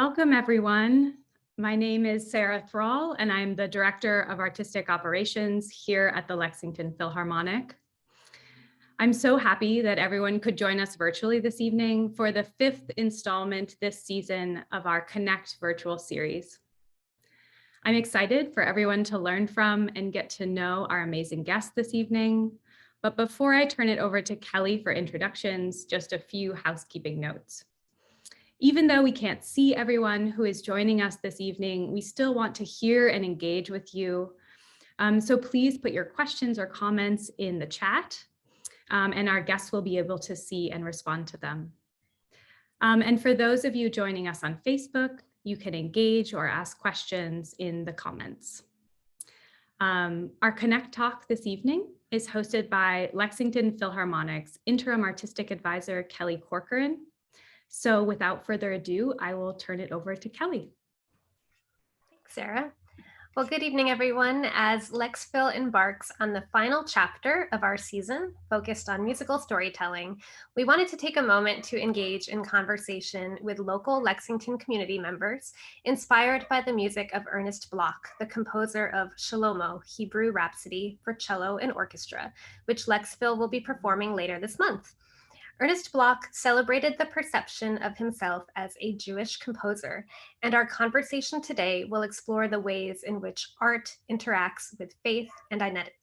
Welcome, everyone. My name is Sarah Thrall, and I'm the Director of Artistic Operations here at the Lexington Philharmonic. I'm so happy that everyone could join us virtually this evening for the 5th installment this season of our Connect virtual series. I'm excited for everyone to learn from and get to know our amazing guests this evening. But before I turn it over to Kelly for introductions, just a few housekeeping notes. Even though we can't see everyone who is joining us this evening, we still want to hear and engage with you. So please put your questions or comments in the chat, and our guests will be able to see and respond to them. And for those of you joining us on Facebook, you can engage or ask questions in the comments. Our Connect talk this evening is hosted by Lexington Philharmonic's Interim Artistic Advisor, Kelly Corcoran. So without further ado, I will turn it over to Kelly. Thanks, Sarah. Well, good evening, everyone. As LexPhil embarks on the final chapter of our season focused on musical storytelling, we wanted to take a moment to engage in conversation with local Lexington community members inspired by the music of Ernest Bloch, the composer of Schelomo, Hebraic Rhapsody for cello and orchestra, which LexPhil will be performing later this month. Ernest Bloch celebrated the perception of himself as a Jewish composer, and our conversation today will explore the ways in which art interacts with faith and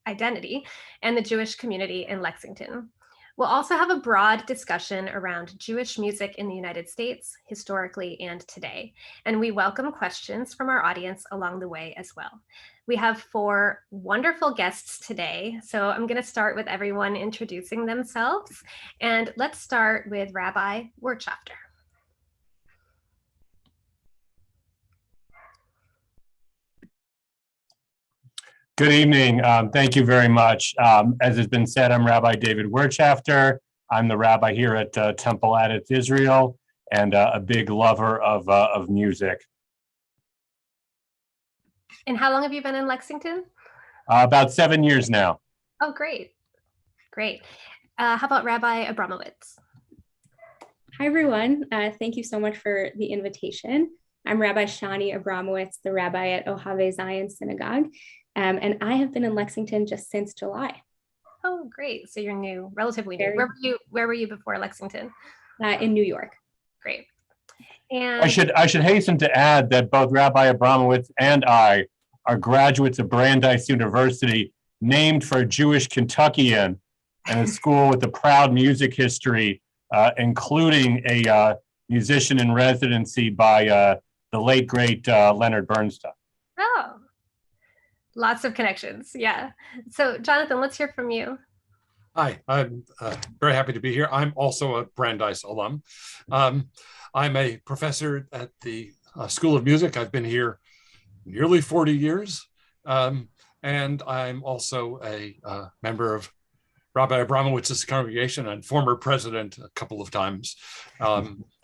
identity and the Jewish community in Lexington. We'll also have a broad discussion around Jewish music in the United States, historically and today, and we welcome questions from our audience along the way as well. We have 4 wonderful guests today, so I'm going to start with everyone introducing themselves, and let's start with Rabbi Wirtschafter. Good evening. Thank you very much. As has been said, I'm Rabbi David Wirtschafter. I'm the rabbi here at Temple Adath, Israel, and a big lover of music. And how long have you been in Lexington? About 7 years now. Oh, great. Great. How about Rabbi Abramowitz? Hi, everyone. Thank you so much for the invitation. I'm Rabbi Shani Abramowitz, the rabbi at Ohavay Zion Synagogue. And I have been in Lexington just since July. Oh, great. So you're new, relatively new. Where were you before Lexington? In New York. Great. And I should hasten to add that both Rabbi Abramowitz and I are graduates of Brandeis University, named for a Jewish Kentuckian, and a school with a proud music history, including a musician in residency by the late, great Leonard Bernstein. Oh. Lots of connections, yeah. So Jonathan, let's hear from you. Hi, I'm very happy to be here. I'm also a Brandeis alum. I'm a professor at the School of Music. I've been here nearly 40 years. And I'm also a member of Rabbi Abramowitz's congregation and former president a couple of times.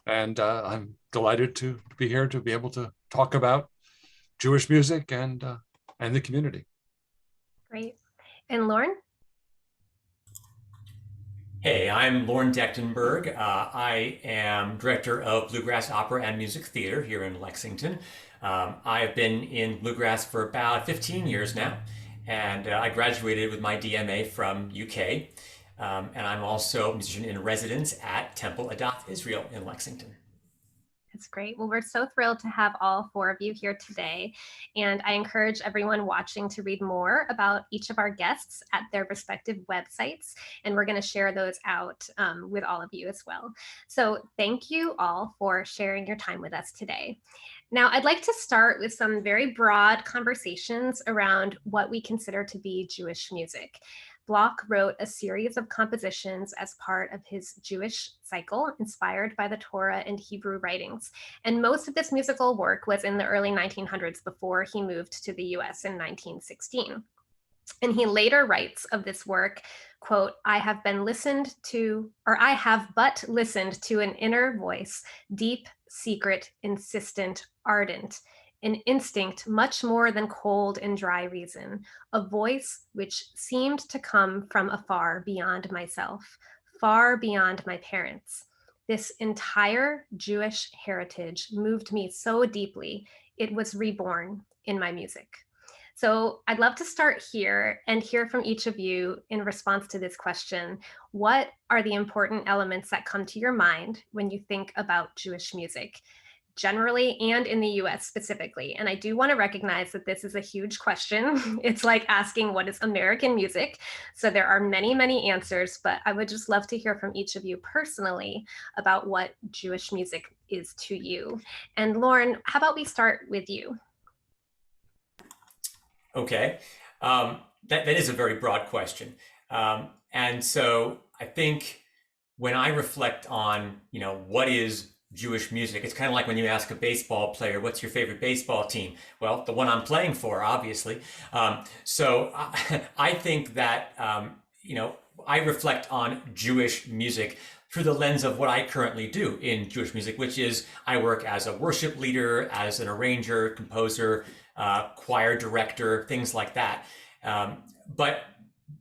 And I'm delighted to be here to be able to talk about Jewish music and the community. Great. And Lorne? Hey, I'm Lorne Dechtenberg. I am director of Bluegrass Opera and Music Theater here in Lexington. I have been in bluegrass for about 15 years now, and I graduated with my DMA from UK. And I'm also a musician in residence at Temple Adath, Israel in Lexington. That's great. Well, we're so thrilled to have all 4 of you here today. And I encourage everyone watching to read more about each of our guests at their respective websites. And we're going to share those out with all of you as well. So thank you all for sharing your time with us today. Now, I'd like to start with some very broad conversations around what we consider to be Jewish music. Bloch wrote a series of compositions as part of his Jewish cycle, inspired by the Torah and Hebrew writings. And most of this musical work was in the early 1900s before he moved to the US in 1916. And he later writes of this work, quote, I have but listened to an inner voice, deep, secret, insistent, ardent, an instinct much more than cold and dry reason, a voice which seemed to come from afar beyond myself, far beyond my parents. This entire Jewish heritage moved me so deeply, it was reborn in my music. So I'd love to start here and hear from each of you in response to this question. What are the important elements that come to your mind when you think about Jewish music, generally and in the US specifically? And I do want to recognize that this is a huge question. It's like asking, what is American music? So there are many, many answers, but I would just love to hear from each of you personally about what Jewish music is to you. And Lorne, how about we start with you? Okay, that is a very broad question. And so I think when I reflect on, what is Jewish music, it's kind of like when you ask a baseball player, what's your favorite baseball team? Well, the one I'm playing for, obviously. So I think that, I reflect on Jewish music through the lens of what I currently do in Jewish music, which is I work as a worship leader, as an arranger, composer, choir director, things like that. But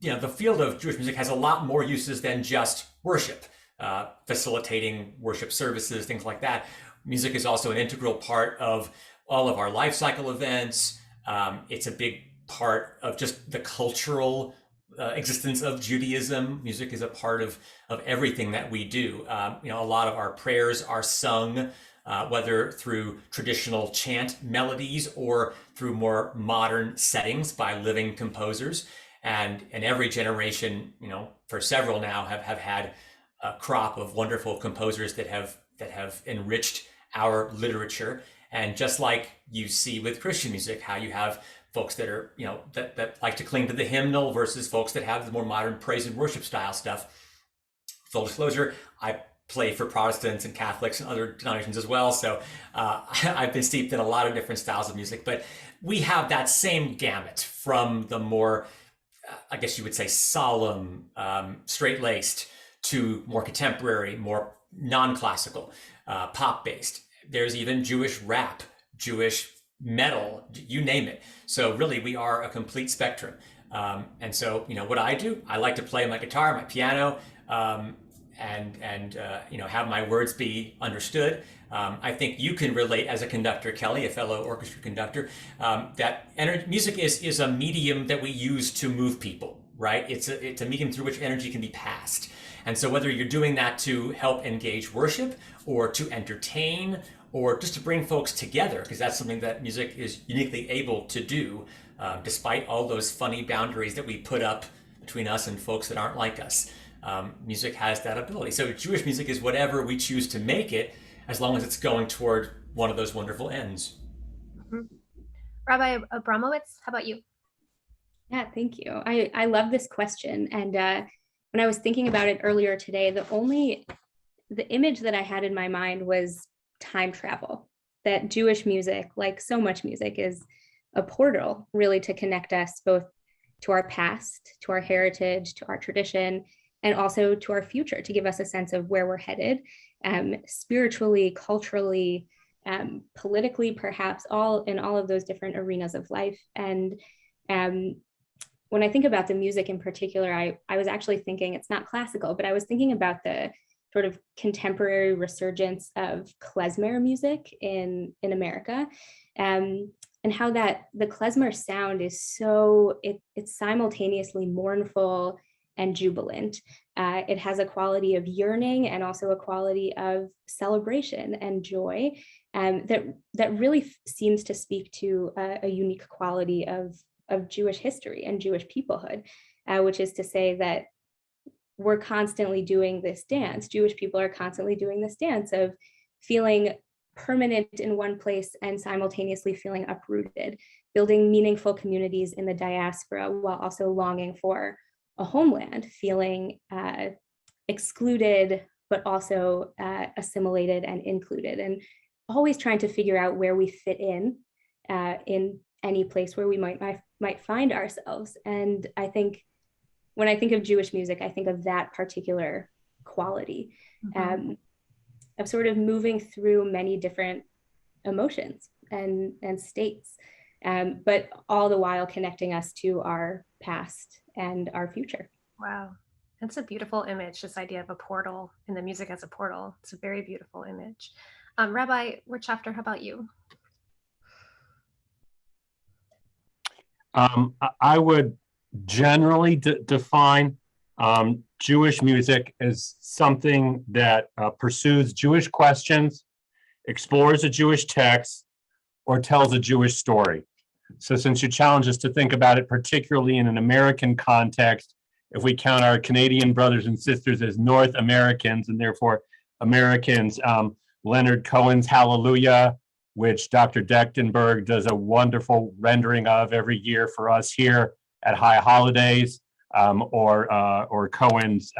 the field of Jewish music has a lot more uses than just worship, facilitating worship services, things like that. Music is also an integral part of all of our life cycle events. It's a big part of just the cultural existence of Judaism. Music is a part of everything that we do. A lot of our prayers are sung, whether through traditional chant melodies or through more modern settings by living composers. And every generation, for several now, have had a crop of wonderful composers that have enriched our literature. And just like you see with Christian music, how you have folks that are, that like to cling to the hymnal versus folks that have the more modern praise and worship style stuff. Full disclosure, I play for Protestants and Catholics and other denominations as well. So I've been steeped in a lot of different styles of music, but we have that same gamut from the more, I guess you would say, solemn, straight-laced to more contemporary, more non-classical, pop-based. There's even Jewish rap, Jewish metal, you name it. So really, we are a complete spectrum. And so, what I do, I like to play my guitar, my piano, and have my words be understood. I think you can relate as a conductor, Kelly, a fellow orchestra conductor, that music is a medium that we use to move people, right? It's a medium through which energy can be passed. And so whether you're doing that to help engage worship or to entertain or just to bring folks together, because that's something that music is uniquely able to do, despite all those funny boundaries that we put up between us and folks that aren't like us. Music has that ability. So Jewish music is whatever we choose to make it, as long as it's going toward one of those wonderful ends. Mm-hmm. Rabbi Abramowitz, how about you? Yeah, thank you. I love this question. And when I was thinking about it earlier today, the image that I had in my mind was time travel, that Jewish music, like so much music, is a portal really to connect us both to our past, to our heritage, to our tradition, and also to our future, to give us a sense of where we're headed, spiritually, culturally, politically, perhaps, in all of those different arenas of life. And when I think about the music in particular, I was actually thinking, it's not classical, but I was thinking about the sort of contemporary resurgence of klezmer music in America, and how that the klezmer sound is it's simultaneously mournful and jubilant. It has a quality of yearning and also a quality of celebration and joy that really seems to speak to a unique quality of Jewish history and Jewish peoplehood, which is to say that we're constantly doing this dance. Jewish people are constantly doing this dance of feeling permanent in one place and simultaneously feeling uprooted, building meaningful communities in the diaspora while also longing for a homeland, feeling excluded, but also assimilated and included, and always trying to figure out where we fit in any place where we might find ourselves. And I think when I think of Jewish music, I think of that particular quality, of sort of moving through many different emotions and states, but all the while connecting us to our past and our future. Wow. That's a beautiful image, this idea of a portal and the music as a portal. It's a very beautiful image. Rabbi Wirtschafter, how about you? I would generally define Jewish music as something that pursues Jewish questions, explores a Jewish text, or tells a Jewish story. So since you challenge us to think about it, particularly in an American context, if we count our Canadian brothers and sisters as North Americans and therefore Americans, Leonard Cohen's Hallelujah, which Dr. Dechtenberg does a wonderful rendering of every year for us here at High Holidays, or Cohen's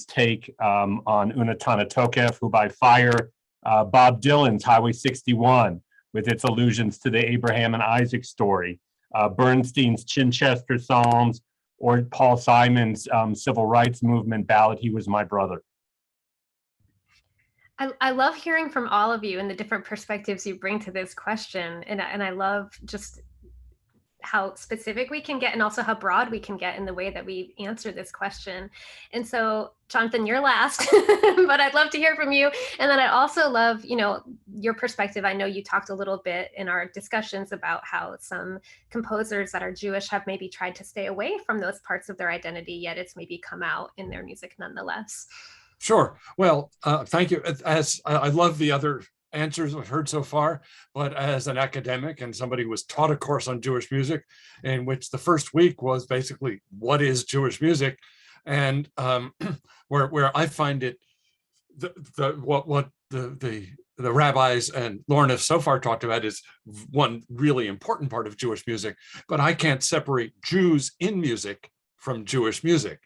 take on Unatana Tokef, Who by Fire, Bob Dylan's Highway 61, with its allusions to the Abraham and Isaac story, Bernstein's Chichester Psalms, or Paul Simon's civil rights movement ballad, He Was My Brother. I love hearing from all of you and the different perspectives you bring to this question. And I love just how specific we can get and also how broad we can get in the way that we answer this question. And so, Jonathan, you're last, but I'd love to hear from you. And then I also love, your perspective. I know you talked a little bit in our discussions about how some composers that are Jewish have maybe tried to stay away from those parts of their identity, yet it's maybe come out in their music nonetheless. Sure. Well, thank you. As I love the other answers I've heard so far, but as an academic and somebody who was taught a course on Jewish music, in which the first week was basically what is Jewish music, and where I find it what the rabbis and Lorne have so far talked about is one really important part of Jewish music, but I can't separate Jews in music from Jewish music,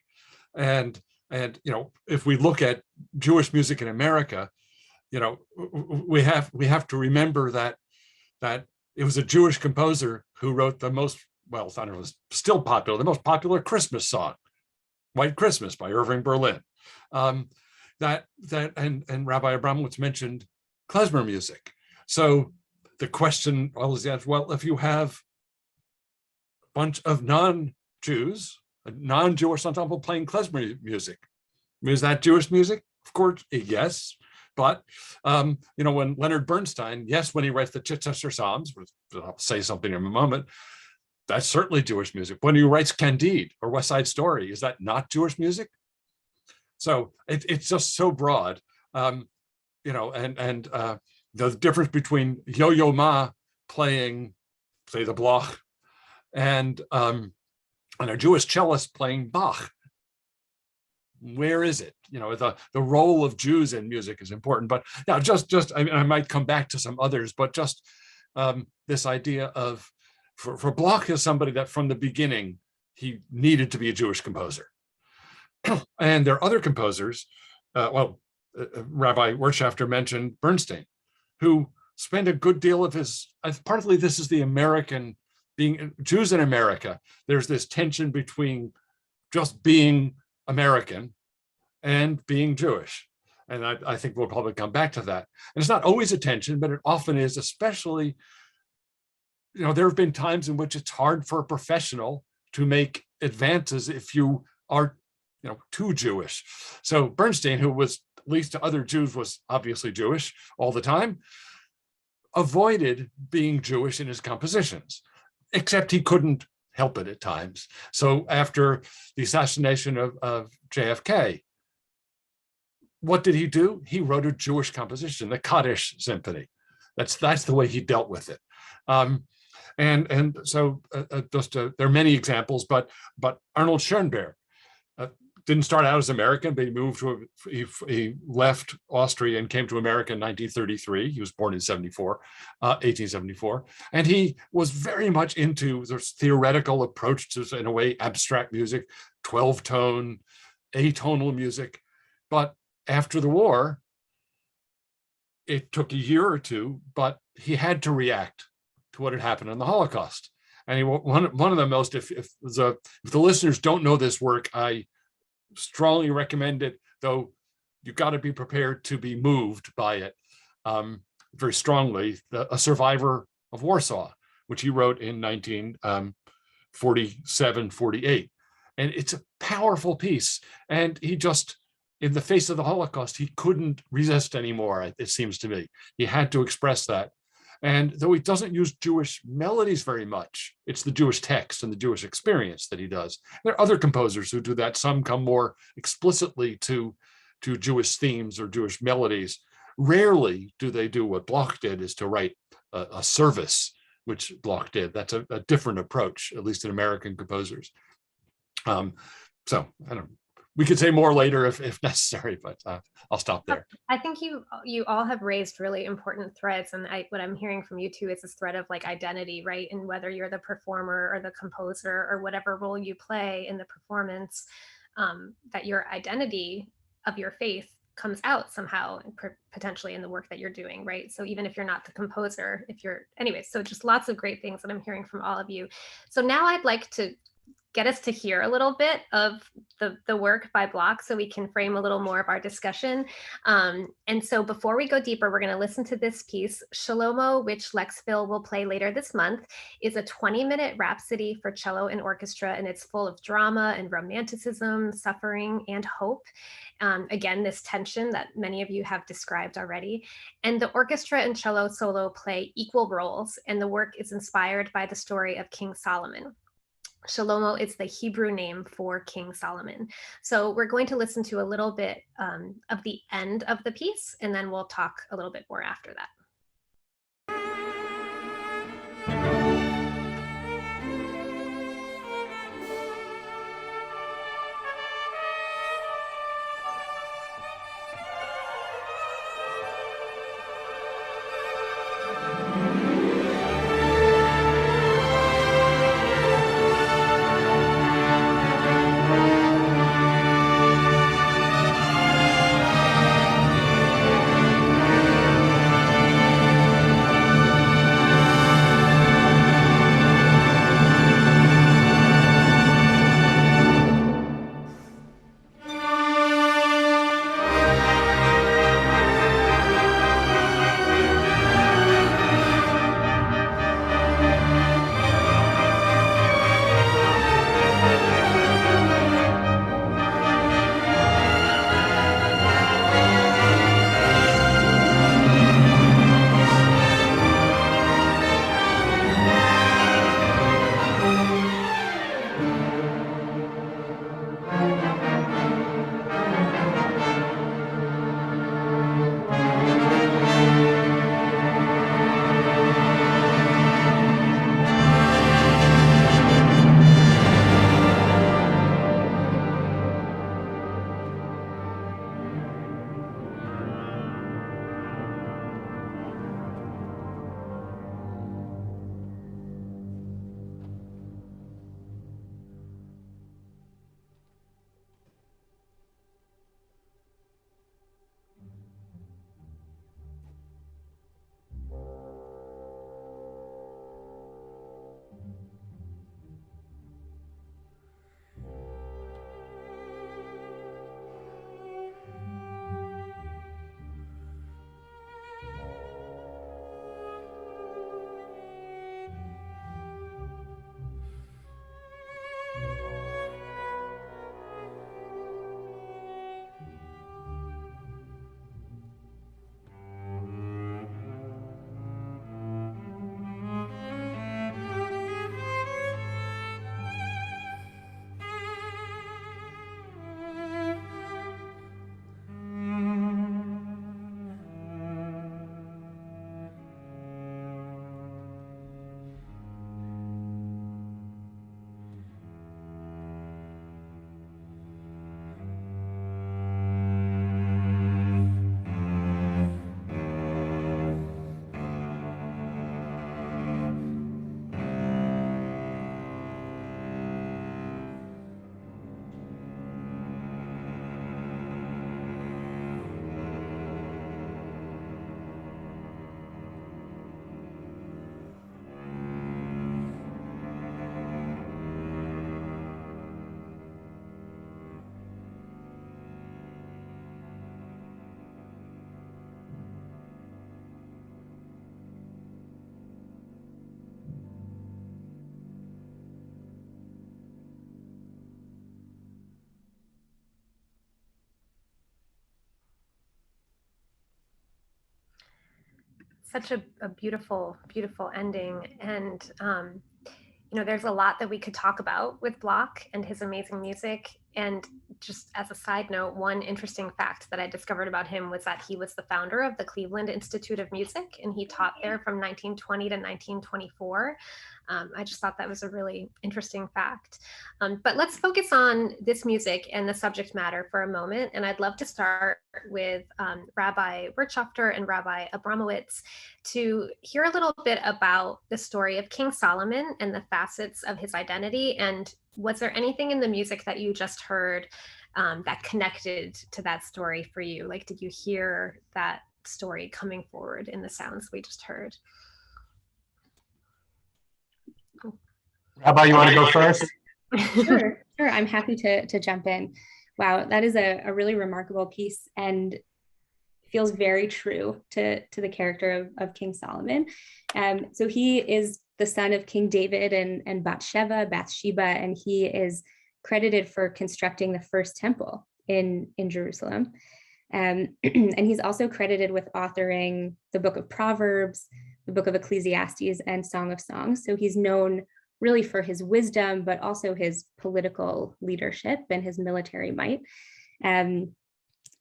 and if we look at Jewish music in America, we have to remember that it was a Jewish composer who wrote the most, well, I don't know, it was still popular, the most popular Christmas song, White Christmas by Irving Berlin. And Rabbi Abramowitz mentioned klezmer music. So the question always is, well, if you have a bunch of non-Jews, a non-Jewish ensemble playing klezmer music, is that Jewish music? Of course, yes. But, when Leonard Bernstein, yes, when he writes the Chichester Psalms, which I'll say something in a moment, that's certainly Jewish music. When he writes Candide or West Side Story, is that not Jewish music? So it's just so broad, and the difference between Yo-Yo Ma playing, say, the Bloch, and a Jewish cellist playing Bach. Where is it? The role of Jews in music is important, but now I might come back to some others, but just this idea of, for Bloch is somebody that from the beginning, he needed to be a Jewish composer. And there are other composers, Rabbi Wirtschafter mentioned Bernstein, who spent a good deal of his, partly this is the American, being Jews in America, there's this tension between just being American and being Jewish. And I think we'll probably come back to that. And it's not always a tension, but it often is, especially, there have been times in which it's hard for a professional to make advances if you are, too Jewish. So Bernstein, who was, at least to other Jews, was obviously Jewish all the time, avoided being Jewish in his compositions, except he couldn't help it at times. So after the assassination of JFK, what did he do? He wrote a Jewish composition, the Kaddish Symphony. That's the way he dealt with it. And so there are many examples, but Arnold Schoenberg didn't start out as American, but he left Austria and came to America in 1933. He was born in 1874. And he was very much into this theoretical approach to, in a way, abstract music, 12-tone, atonal music. But after the war, it took a year or two, but he had to react to what had happened in the Holocaust. And one of the most, if the listeners don't know this work, I strongly recommend it, though you've got to be prepared to be moved by it very strongly. A Survivor of Warsaw, which he wrote in 1947, 48. And it's a powerful piece. And he just, in the face of the Holocaust, he couldn't resist anymore, it seems to me. He had to express that. And though he doesn't use Jewish melodies very much, it's the Jewish text and the Jewish experience that he does. There are other composers who do that. Some come more explicitly to Jewish themes or Jewish melodies. Rarely do they do what Bloch did, is to write a service, which Bloch did. That's a different approach, at least in American composers. So I don't know. We could say more later if necessary, but I'll stop there. I think you all have raised really important threads, and what I'm hearing from you too is this thread of like identity, right? And whether you're the performer or the composer or whatever role you play in the performance, that your identity of your faith comes out somehow, potentially in the work that you're doing, right? So even if you're not the composer, anyways, so just lots of great things that I'm hearing from all of you. So now I'd like to get us to hear a little bit of the work by Bloch so we can frame a little more of our discussion. And so before we go deeper, we're going to listen to this piece. Schelomo, which LexPhil will play later this month, is a 20-minute rhapsody for cello and orchestra, and it's full of drama and romanticism, suffering, and hope. Again, this tension that many of you have described already. And the orchestra and cello solo play equal roles, and the work is inspired by the story of King Solomon. Schelomo is the Hebrew name for King Solomon. So we're going to listen to a little bit of the end of the piece, and then we'll talk a little bit more after that. Such a beautiful, beautiful ending. And, there's a lot that we could talk about with Bloch and his amazing music. And just as a side note, one interesting fact that I discovered about him was that he was the founder of the Cleveland Institute of Music, and he taught there from 1920 to 1924. I just thought that was a really interesting fact. But let's focus on this music and the subject matter for a moment. And I'd love to start with Rabbi Wirtschafter and Rabbi Abramowitz to hear a little bit about the story of King Solomon and the facets of his identity. And was there anything in the music that you just heard that connected to that story for you? Like, did you hear that story coming forward in the sounds we just heard? Rabbi, you want to go first? Sure. I'm happy to jump in. Wow, that is a really remarkable piece and feels very true to the character of King Solomon. So he is the son of King David and Bathsheba, and he is credited for constructing the first temple in Jerusalem. And he's also credited with authoring the book of Proverbs, the book of Ecclesiastes, and Song of Songs. So he's known really for his wisdom, but also his political leadership and his military might.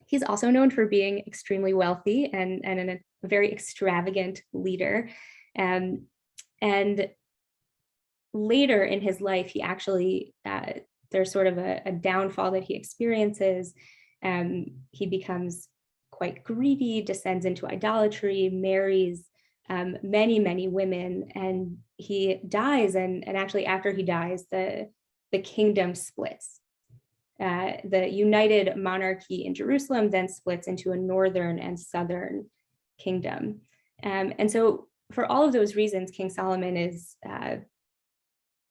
He's also known for being extremely wealthy and a very extravagant leader. And later in his life, he actually, there's sort of a downfall that he experiences. He becomes quite greedy, descends into idolatry, marries many, many women, and he dies. And actually after he dies, the kingdom splits. The united monarchy in Jerusalem then splits into a northern and southern kingdom. And so for all of those reasons, King Solomon is an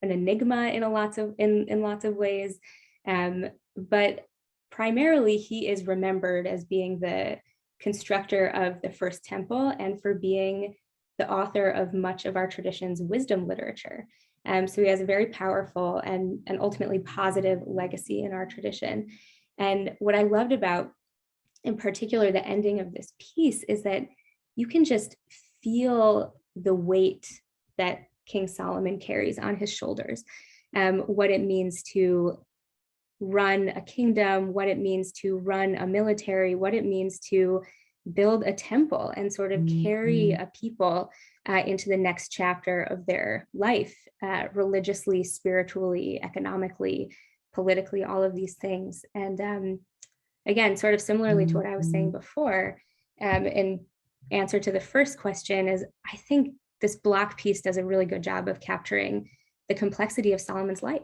enigma in lots of ways. But primarily he is remembered as being the constructor of the first temple and for being the author of much of our tradition's wisdom literature. So he has a very powerful and ultimately positive legacy in our tradition. And what I loved about, in particular, the ending of this piece is that you can just feel the weight that King Solomon carries on his shoulders, what it means to run a kingdom, what it means to run a military, what it means to build a temple and sort of carry a people into the next chapter of their life, religiously, spiritually, economically, politically, all of these things. And again, sort of similarly to what I was saying before, in answer to the first question is, I think this Bloch piece does a really good job of capturing the complexity of Solomon's life.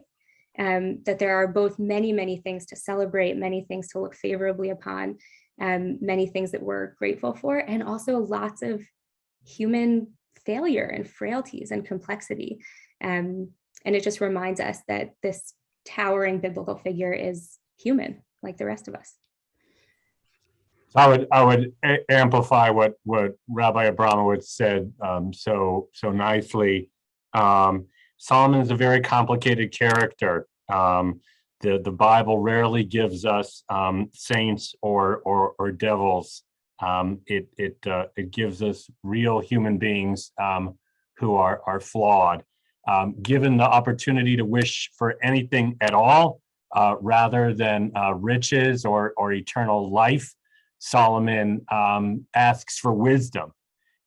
That there are both many, many things to celebrate, many things to look favorably upon, many things that we're grateful for, and also lots of human failure and frailties and complexity. And it just reminds us that this towering biblical figure is human, like the rest of us. I would amplify what Rabbi Abramowitz said so nicely. Solomon is a very complicated character. The Bible rarely gives us saints or devils. It gives us real human beings who are flawed. Given the opportunity to wish for anything at all rather than riches or eternal life, Solomon asks for wisdom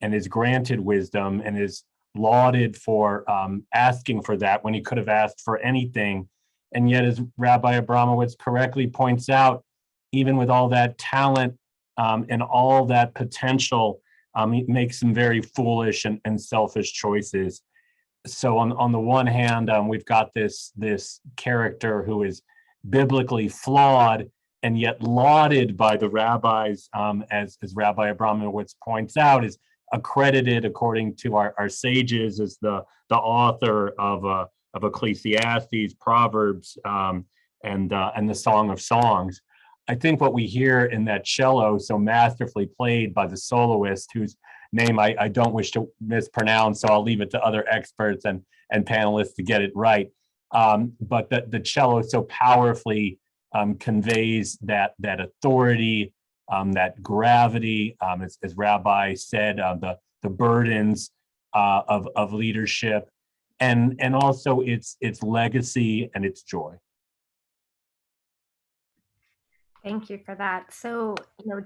and is granted wisdom and is lauded for asking for that when he could have asked for anything. And yet, as Rabbi Abramowitz correctly points out, even with all that talent and all that potential, he makes some very foolish and selfish choices. So on the one hand, we've got this character who is biblically flawed and yet lauded by the rabbis, as Rabbi Abramowitz points out, is accredited according to our sages as the author of Ecclesiastes, Proverbs, and the Song of Songs. I think what we hear in that cello, so masterfully played by the soloist, whose name I don't wish to mispronounce, so I'll leave it to other experts and panelists to get it right. But the cello so powerfully conveys that authority, that gravity, as Rabbi said, the the burdens of leadership, and also its legacy and its joy. Thank you for that. So,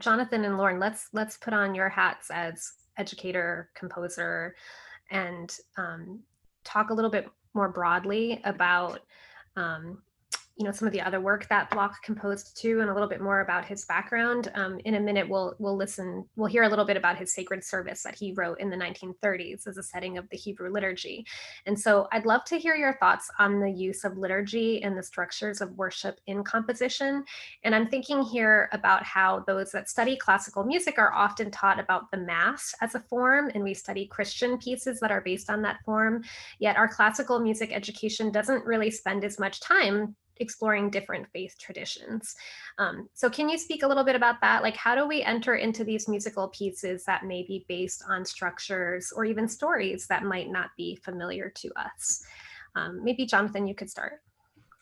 Jonathan and Lorne, let's put on your hats as educator, composer, and talk a little bit more broadly about some of the other work that Bloch composed too, and a little bit more about his background. In a minute, we'll hear a little bit about his sacred service that he wrote in the 1930s as a setting of the Hebrew liturgy. And so I'd love to hear your thoughts on the use of liturgy and the structures of worship in composition. And I'm thinking here about how those that study classical music are often taught about the Mass as a form, and we study Christian pieces that are based on that form, yet our classical music education doesn't really spend as much time exploring different faith traditions. So can you speak a little bit about that? Like, how do we enter into these musical pieces that may be based on structures or even stories that might not be familiar to us? Maybe Jonathan, you could start.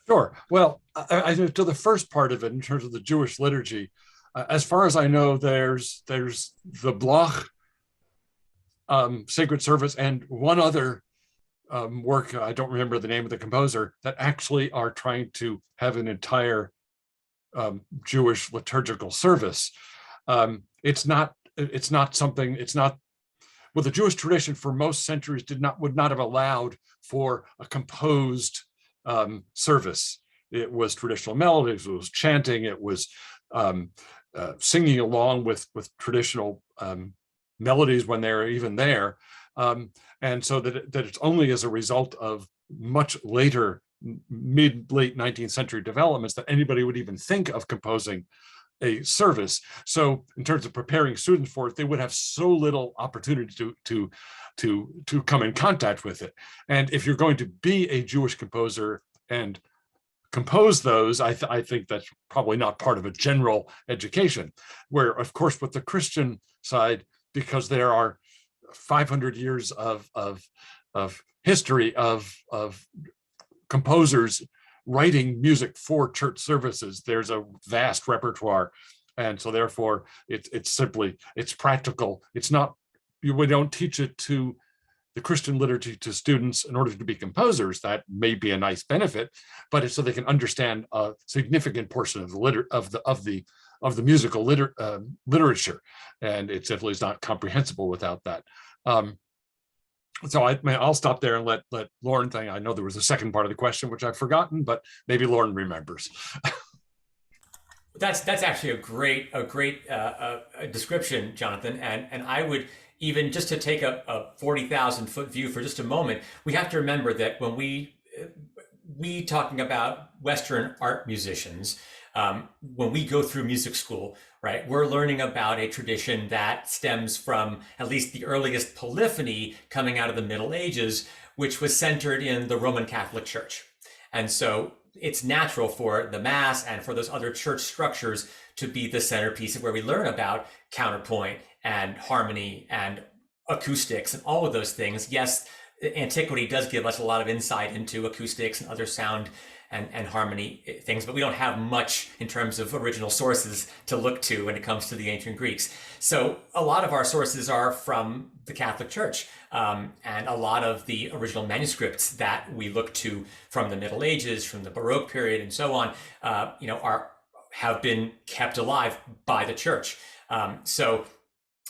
Sure. Well, I to the first part of it in terms of the Jewish liturgy, as far as I know, there's the Bloch sacred service and one other work, I don't remember the name of the composer, that actually are trying to have an entire Jewish liturgical service. It's not well, the Jewish tradition for most centuries would not have allowed for a composed service. It was traditional melodies, it was chanting, it was singing along with traditional melodies when they're even there. And so that it's only as a result of much later, late 19th century developments that anybody would even think of composing a service. So in terms of preparing students for it, they would have so little opportunity to come in contact with it. And if you're going to be a Jewish composer and compose those, I think that's probably not part of a general education. Where, of course, with the Christian side, because there are 500 years of history of composers writing music for church services, there's a vast repertoire, and so therefore it's practical. It's not, we don't teach it to the Christian liturgy to students in order to be composers. That may be a nice benefit, but it's so they can understand a significant portion of the musical literature, and it simply is not comprehensible without that. So I'll stop there and let Lorne think. I know there was a second part of the question which I've forgotten, but maybe Lorne remembers. That's actually a great description, Jonathan, and I would even just to take a 40,000 foot view for just a moment. We have to remember that when we talking about Western art musicians, when we go through music school, right, we're learning about a tradition that stems from at least the earliest polyphony coming out of the Middle Ages, which was centered in the Roman Catholic Church. And so it's natural for the Mass and for those other church structures to be the centerpiece of where we learn about counterpoint and harmony and acoustics and all of those things. Yes, antiquity does give us a lot of insight into acoustics and other sound and harmony things, but we don't have much in terms of original sources to look to when it comes to the ancient Greeks. So a lot of our sources are from the Catholic Church, and a lot of the original manuscripts that we look to from the Middle Ages, from the Baroque period, and so on, have been kept alive by the Church. So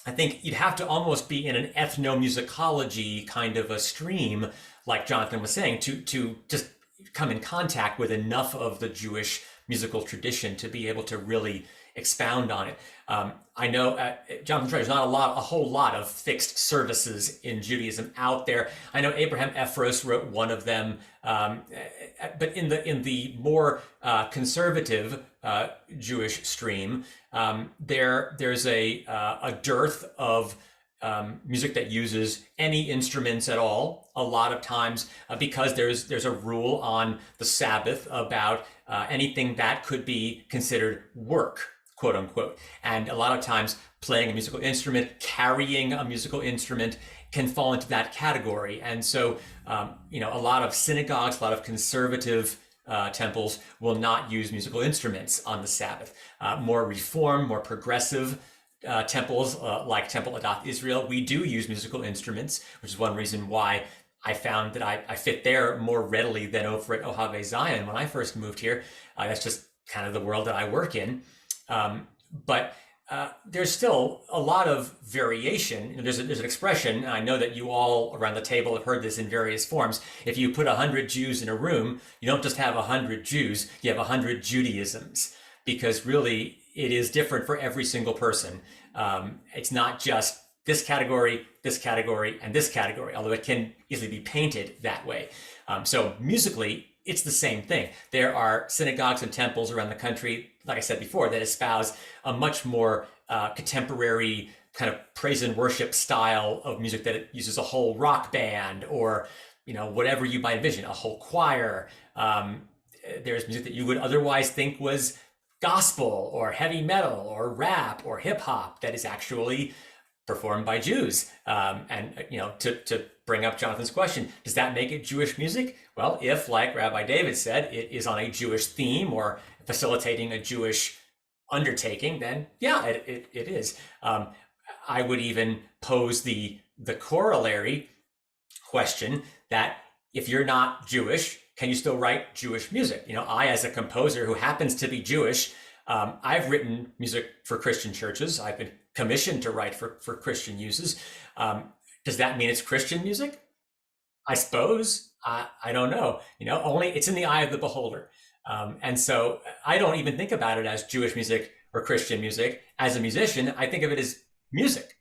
I think you'd have to almost be in an ethnomusicology kind of a stream, like Jonathan was saying, to just come in contact with enough of the Jewish musical tradition to be able to really expound on it. I know, Jonathan's right, there's not a whole lot of fixed services in Judaism out there. I know Abraham Ephros wrote one of them, but in the more conservative Jewish stream, there's a dearth of music that uses any instruments at all. A lot of times, because there's a rule on the Sabbath about anything that could be considered work, quote unquote. And a lot of times playing a musical instrument, carrying a musical instrument can fall into that category. And so, a lot of synagogues, a lot of conservative temples will not use musical instruments on the Sabbath. More reform, more progressive temples like Temple Adath Israel, we do use musical instruments, which is one reason why I found that I fit there more readily than over at Ohavay Zion when I first moved here. That's just kind of the world that I work in. But there's still a lot of variation. You know, there's an expression, and I know that you all around the table have heard this in various forms. If you put 100 Jews in a room, you don't just have 100 Jews, you have 100 Judaisms, because really it is different for every single person. It's not just this category, and this category, although it can easily be painted that way. So musically, it's the same thing. There are synagogues and temples around the country, like I said before, that espouse a much more contemporary kind of praise and worship style of music, that it uses a whole rock band or, you know, whatever you might envision, a whole choir. There's music that you would otherwise think was gospel or heavy metal or rap or hip hop that is actually performed by Jews. And, you know, to bring up Jonathan's question, does that make it Jewish music? Well, if, like Rabbi David said, it is on a Jewish theme or facilitating a Jewish undertaking, then yeah, it is. I would even pose the corollary question that if you're not Jewish, can you still write Jewish music? You know, I, as a composer who happens to be Jewish, I've written music for Christian churches. I've been commissioned to write for Christian uses. Does that mean it's Christian music? I suppose. I don't know. You know, only it's in the eye of the beholder. And so I don't even think about it as Jewish music or Christian music. As a musician, I think of it as music.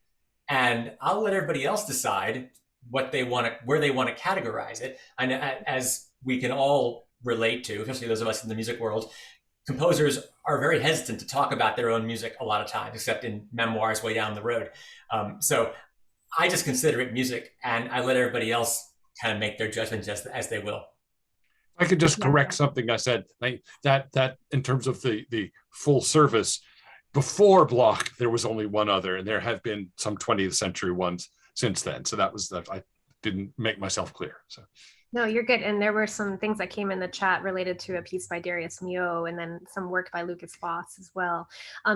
And I'll let everybody else decide what they want to, where they want to categorize it. And as we can all relate to, especially those of us in the music world, composers are very hesitant to talk about their own music a lot of times, except in memoirs way down the road. So I just consider it music, and I let everybody else kind of make their judgments as they will. I could just correct something I said. That in terms of the full service, before Bloch, there was only one other, and there have been some 20th century ones since then. So that was that. I didn't make myself clear. So. No, you're good. And there were some things that came in the chat related to a piece by Darius Mio and then some work by Lucas Voss as well.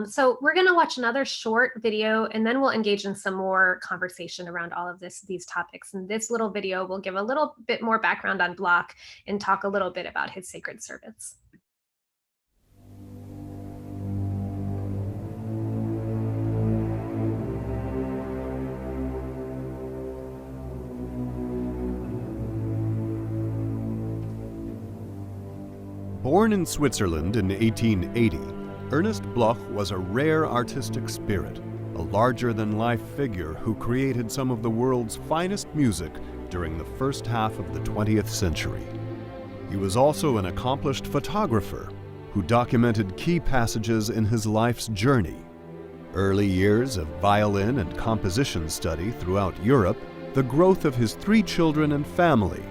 So we're going to watch another short video, and then we'll engage in some more conversation around all of these topics. And this little video will give a little bit more background on Bloch and talk a little bit about his sacred service. Born in Switzerland in 1880, Ernest Bloch was a rare artistic spirit, a larger-than-life figure who created some of the world's finest music during the first half of the 20th century. He was also an accomplished photographer who documented key passages in his life's journey. Early years of violin and composition study throughout Europe, the growth of his 3 children and family,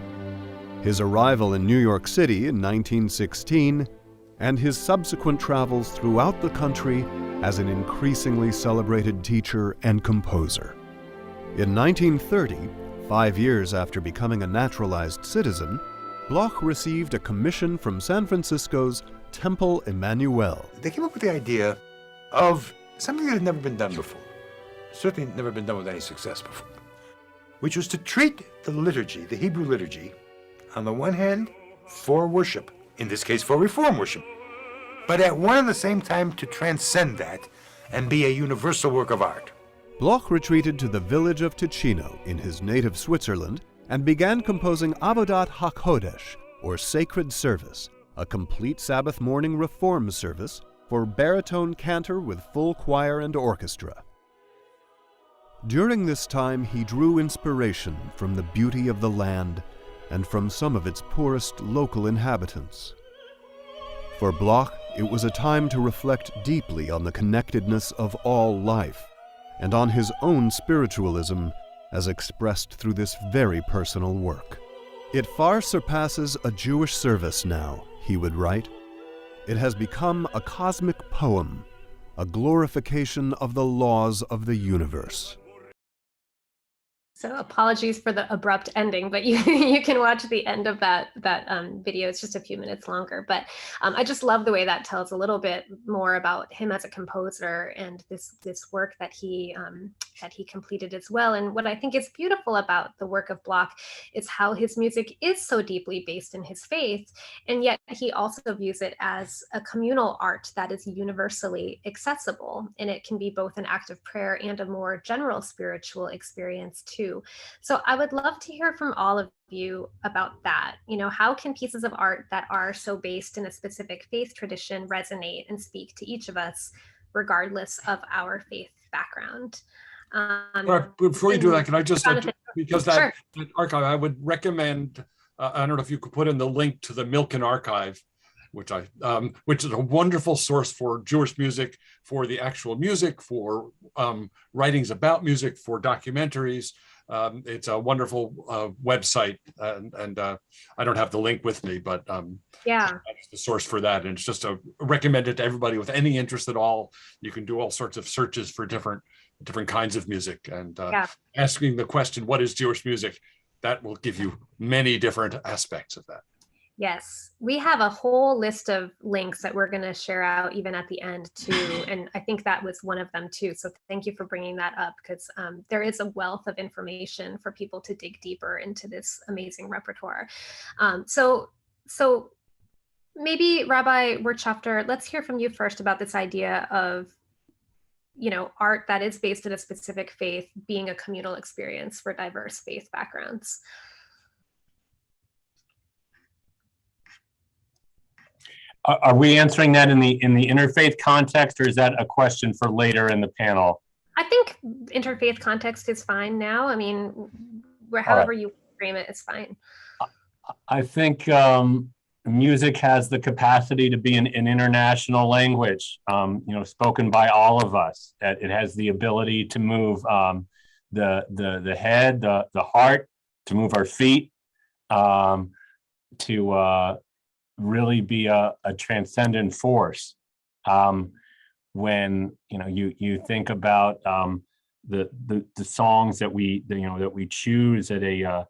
his arrival in New York City in 1916, and his subsequent travels throughout the country as an increasingly celebrated teacher and composer. In 1930, 5 years after becoming a naturalized citizen, Bloch received a commission from San Francisco's Temple Emmanuel. They came up with the idea of something that had never been done before, certainly never been done with any success before, which was to treat the liturgy, the Hebrew liturgy, on the one hand, for worship, in this case for Reform worship, but at one and the same time to transcend that and be a universal work of art. Bloch retreated to the village of Ticino in his native Switzerland and began composing Avodat HaKodesh, or Sacred Service, a complete Sabbath morning Reform service for baritone cantor with full choir and orchestra. During this time, he drew inspiration from the beauty of the land and from some of its poorest local inhabitants. For Bloch, it was a time to reflect deeply on the connectedness of all life, and on his own spiritualism as expressed through this very personal work. It far surpasses a Jewish service now, he would write. It has become a cosmic poem, a glorification of the laws of the universe. So apologies for the abrupt ending, but you can watch the end of that video. It's just a few minutes longer, but I just love the way that tells a little bit more about him as a composer and this work that he completed as well. And what I think is beautiful about the work of Bloch is how his music is so deeply based in his faith, and yet he also views it as a communal art that is universally accessible, and it can be both an act of prayer and a more general spiritual experience too. So I would love to hear from all of you about that. You know, how can pieces of art that are so based in a specific faith tradition resonate and speak to each of us, regardless of our faith background? Before you do that, can I just, because Sure. that archive, I would recommend, I don't know if you could put in the link to the Milken archive, which is a wonderful source for Jewish music, for the actual music, for writings about music, for documentaries. It's a wonderful website, and I don't have the link with me, but yeah, that's the source for that. And it's just recommended to everybody with any interest at all. You can do all sorts of searches for different kinds of music, and asking the question, what is Jewish music? That will give you many different aspects of that. Yes, we have a whole list of links that we're going to share out even at the end too. And I think that was one of them too. So thank you for bringing that up, because there is a wealth of information for people to dig deeper into this amazing repertoire. So maybe Rabbi Wirtschafter, let's hear from you first about this idea of, you know, art that is based in a specific faith being a communal experience for diverse faith backgrounds. Are we answering that in the interfaith context, or is that a question for later in the panel? I think interfaith context is fine now. I mean, however you frame it is fine. I think music has the capacity to be an international language, you know, spoken by all of us. It has the ability to move the head, the heart, to move our feet, to really be a transcendent force. When you think about the songs that we choose at a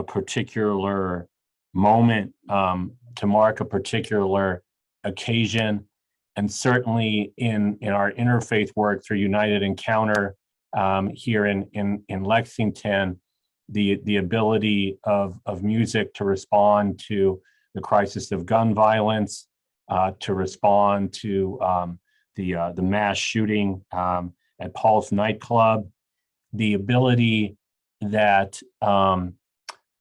particular moment to mark a particular occasion, and certainly in our interfaith work through United Encounter here in Lexington, the ability of music to respond to the crisis of gun violence, to respond to the mass shooting at Paul's nightclub, the ability that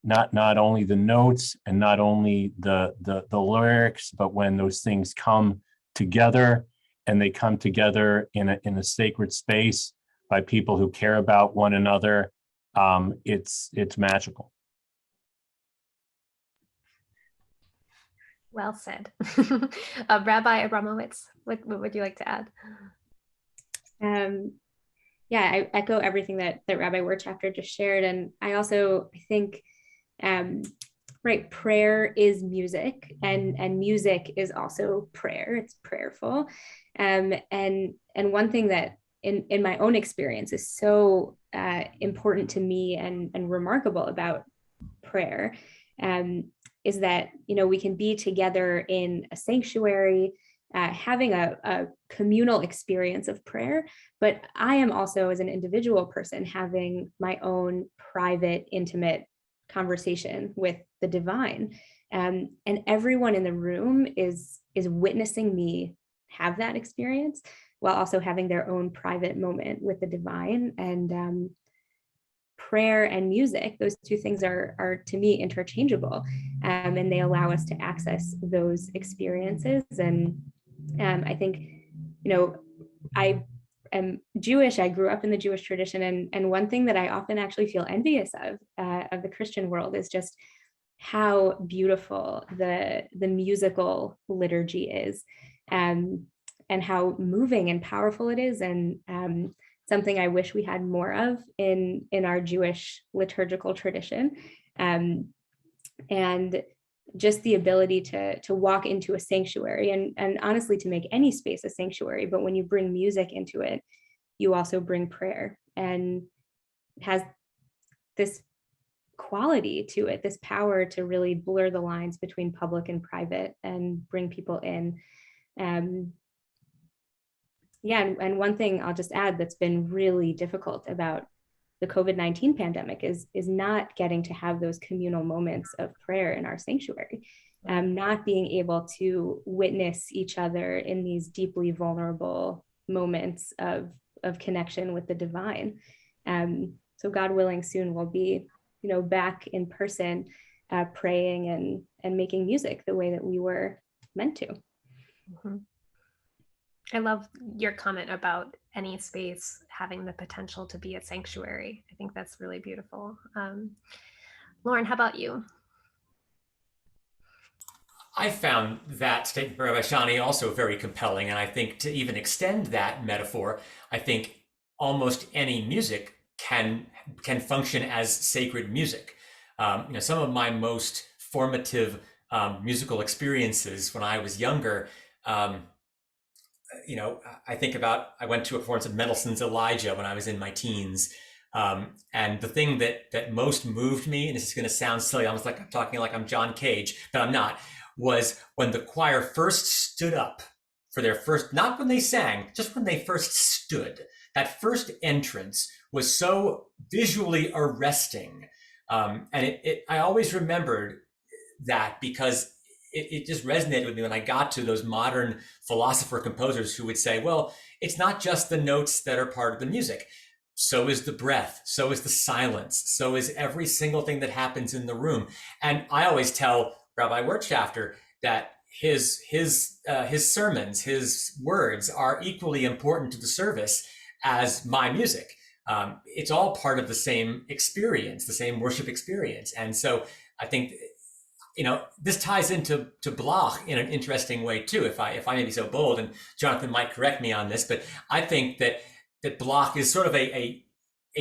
not only the notes and not only the lyrics, but when those things come together, and they come together in a sacred space by people who care about one another, it's magical. Well said. Rabbi Abramowitz, what would you like to add? Yeah, I echo everything that Rabbi Wirtschafter just shared. And I think, right, prayer is music, and music is also prayer. It's prayerful. And one thing that in my own experience is so important to me and remarkable about prayer is that, we can be together in a sanctuary, having a communal experience of prayer, but I am also, as an individual person, having my own private, intimate conversation with the divine. And everyone in the room is witnessing me have that experience while also having their own private moment with the divine. And prayer and music, those two things are to me interchangeable, and they allow us to access those experiences. And I think, I am Jewish. I grew up in the Jewish tradition, and one thing that I often actually feel envious of the Christian world is just how beautiful the musical liturgy is, and how moving and powerful it is, and something I wish we had more of in our Jewish liturgical tradition. And just the ability to walk into a sanctuary, and honestly to make any space a sanctuary, but when you bring music into it, you also bring prayer, and it has this quality to it, this power to really blur the lines between public and private and bring people in. Yeah, and one thing I'll just add that's been really difficult about the COVID-19 pandemic is not getting to have those communal moments of prayer in our sanctuary, not being able to witness each other in these deeply vulnerable moments of connection with the divine. So God willing, soon we'll be, back in person, praying and making music the way that we were meant to. Mm-hmm. I love your comment about any space having the potential to be a sanctuary. I think that's really beautiful. Lorne, how about you? I found that statement by Rabbi Shani also very compelling. And I think to even extend that metaphor, I think almost any music can function as sacred music. Some of my most formative musical experiences when I was younger, I think about, I went to a performance of Mendelssohn's Elijah when I was in my teens. And the thing that most moved me, and this is going to sound silly, almost like I'm talking like I'm John Cage, but I'm not, was when the choir first stood up for their first, not when they sang, just when they first stood. That first entrance was so visually arresting. And I always remembered that because it just resonated with me when I got to those modern philosopher composers who would say, well, it's not just the notes that are part of the music. So is the breath, so is the silence, so is every single thing that happens in the room. And I always tell Rabbi Wirtschafter that his sermons, his words are equally important to the service as my music. It's all part of the same experience, the same worship experience. And so I think, this ties into Bloch in an interesting way too, if I may be so bold, and Jonathan might correct me on this, but I think that Bloch is sort of a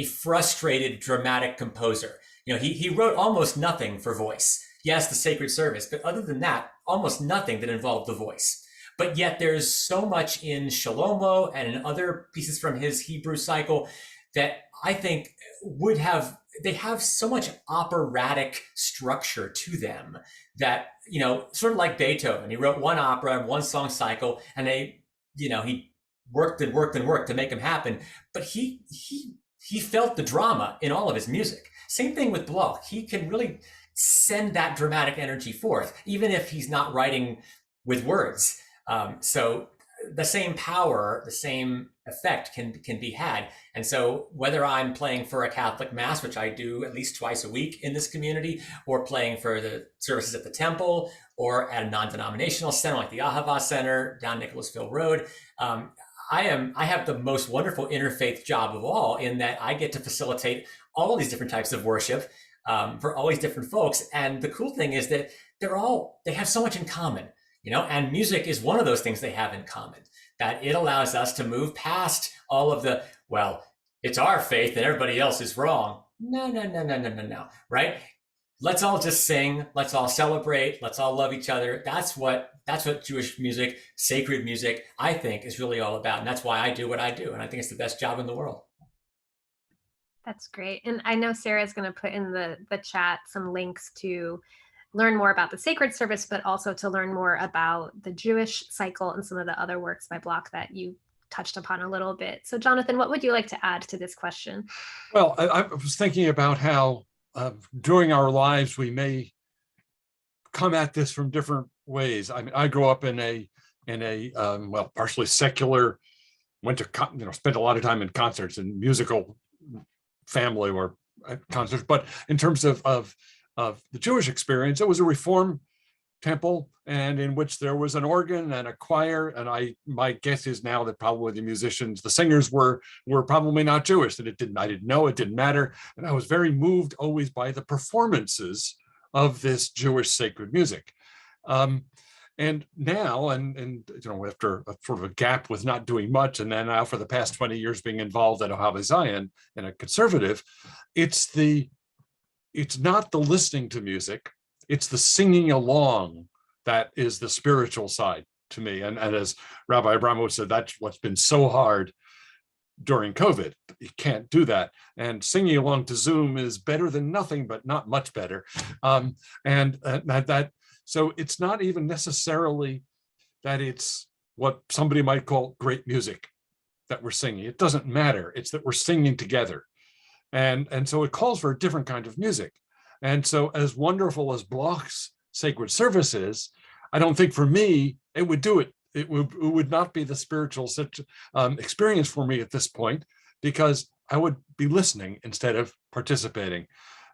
frustrated dramatic composer. He wrote almost nothing for voice. Yes, the sacred service, but other than that, almost nothing that involved the voice. But yet there's so much in Schelomo and in other pieces from his Hebrew cycle that I think they have so much operatic structure to them that, sort of like Beethoven, he wrote one opera and one song cycle, and he worked and worked and worked to make them happen. But he felt the drama in all of his music. Same thing with Bloch. He can really send that dramatic energy forth, even if he's not writing with words. So the same power, the same effect can be had. And so whether I'm playing for a Catholic Mass, which I do at least twice a week in this community, or playing for the services at the temple, or at a non-denominational center like the Ohavay Center down Nicholasville Road, I have the most wonderful interfaith job of all, in that I get to facilitate all these different types of worship for all these different folks. And the cool thing is that they have so much in common, and music is one of those things they have in common, that it allows us to move past all of the, well, it's our faith and everybody else is wrong. No, right? Let's all just sing. Let's all celebrate. Let's all love each other. That's what Jewish music, sacred music, I think, is really all about. And that's why I do what I do. And I think it's the best job in the world. That's great. And I know Sarah's going to put in the chat some links to learn more about the sacred service, but also to learn more about the Jewish cycle and some of the other works by Bloch that you touched upon a little bit. So Jonathan, what would you like to add to this question? Well, I was thinking about how during our lives, we may come at this from different ways. I mean, I grew up in a partially secular, went to spent a lot of time in concerts and musical family or concerts, but in terms of the Jewish experience, it was a Reform temple, and in which there was an organ and a choir. And my guess is now that probably the singers were probably not Jewish. That I didn't know, it didn't matter. And I was very moved always by the performances of this Jewish sacred music. And now, after a sort of a gap with not doing much, and then now for the past 20 years being involved at Ohavay Zion and a conservative, it's not the listening to music, it's the singing along that is the spiritual side to me. And as Rabbi Abramowitz said, that's what's been so hard. during COVID. You can't do that. And singing along to Zoom is better than nothing, but not much better. So it's not even necessarily that it's what somebody might call great music that we're singing. It doesn't matter. It's that we're singing together. And so it calls for a different kind of music. And so as wonderful as Bloch's sacred service is, I don't think for me, it would do it. It would not be the spiritual experience for me at this point, because I would be listening instead of participating.